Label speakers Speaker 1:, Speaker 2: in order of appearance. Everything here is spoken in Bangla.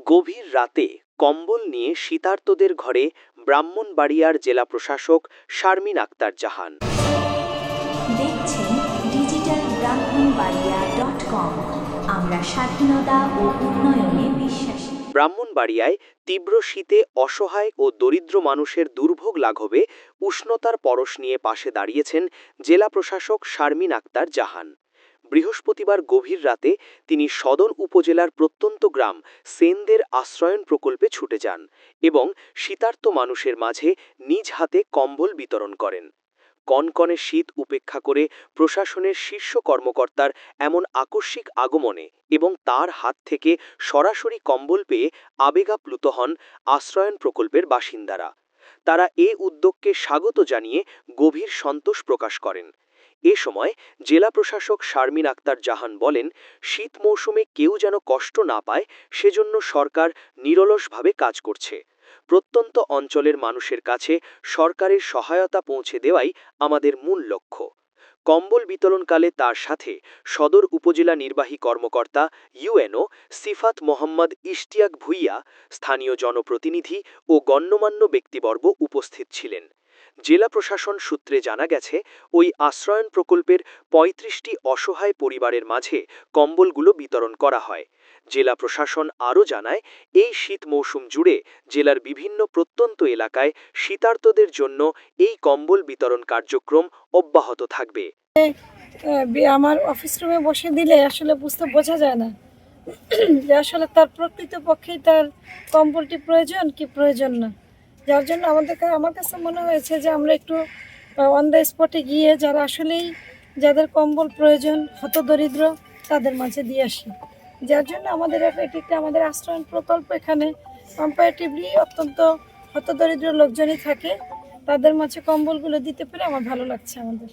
Speaker 1: গভীর রাতে কম্বল নিয়ে শীতার্তদের ঘরে ব্রাহ্মণবাড়িয়ার জেলা প্রশাসক শারমিন আক্তার জাহান।
Speaker 2: দেখছেন digitalbrahmanbaria.com। আমরা স্বাধীনতা ও উন্নয়নে বিশ্বাসী।
Speaker 1: ব্রাহ্মণবাড়িয়ায় তীব্র শীতে অসহায় ও দরিদ্র মানুষের দুর্ভোগ লাঘবে উষ্ণতার পরশ নিয়ে পাশে দাঁড়িয়েছেন জেলা প্রশাসক শারমিন আক্তার জাহান। বৃহস্পতিবার গভীর রাতে তিনি সদর উপজেলার প্রত্যন্ত গ্রাম সেনদের আশ্রয়ন প্রকল্পে ছুটে যান এবং শীতার্ত মানুষের মাঝে নিজ হাতে কম্বল বিতরণ করেন। কনকনে শীত উপেক্ষা করে প্রশাসনের শীর্ষ কর্মকর্তার এমন আকস্মিক আগমনে এবং তার হাত থেকে সরাসরি কম্বল পেয়ে আবেগাপ্লুত হন আশ্রয়ন প্রকল্পের বাসিন্দারা। তারা এ উদ্যোগকে স্বাগত জানিয়ে গভীর সন্তোষ প্রকাশ করেন। এ সময় জেলা প্রশাসক শারমিন আক্তার জাহান বলেন, শীত মৌসুমে কেউ যেন কষ্ট না পায় সেজন্য সরকার নিরলসভাবে কাজ করছে। প্রত্যন্ত অঞ্চলের মানুষের কাছে সরকারের সহায়তা পৌঁছে দেওয়াই আমাদের মূল লক্ষ্য। কম্বল বিতরণকালে তার সাথে সদর উপজেলা নির্বাহী কর্মকর্তা ইউএনও সিফাত মোহাম্মদ ইশতিয়াক ভুইয়া, স্থানীয় জনপ্রতিনিধি ও গণ্যমান্য ব্যক্তিবর্গ উপস্থিত ছিলেন। জেলা প্রশাসন সূত্রে জানা গেছে, ওই আশ্রয়ন প্রকল্পের ৩৫টি অসহায় পরিবারের মাঝে কম্বলগুলো বিতরণ করা হয়। জেলা প্রশাসন আরও জানায়, এই শীত মৌসুম জুড়ে জেলার বিভিন্ন প্রত্যন্ত এলাকায় শীতার্তদের জন্য এই কম্বল বিতরণ কার্যক্রম অব্যাহত থাকবে।
Speaker 3: আমার অফিস রুমে বসে দিলে আসলে বোঝা যায় না যে আসলে তার প্রকৃতপক্ষেই তার কম্বলটি প্রয়োজন কি প্রয়োজন না। যার জন্য আমার কাছে মনে হয়েছে যে আমরা একটু অন দ্য স্পটে গিয়ে যারা আসলেই যাদের কম্বল প্রয়োজন হতদরিদ্র তাদের মাঝে দিয়ে আসি। যার জন্য আমাদের আমাদের আশ্রয়ন প্রকল্প এখানে কম্পারেটিভলি অত্যন্ত হতদরিদ্র লোকজনই থাকে, তাদের মাঝে কম্বলগুলো দিতে পেরে আমার ভালো লাগছে আমাদের।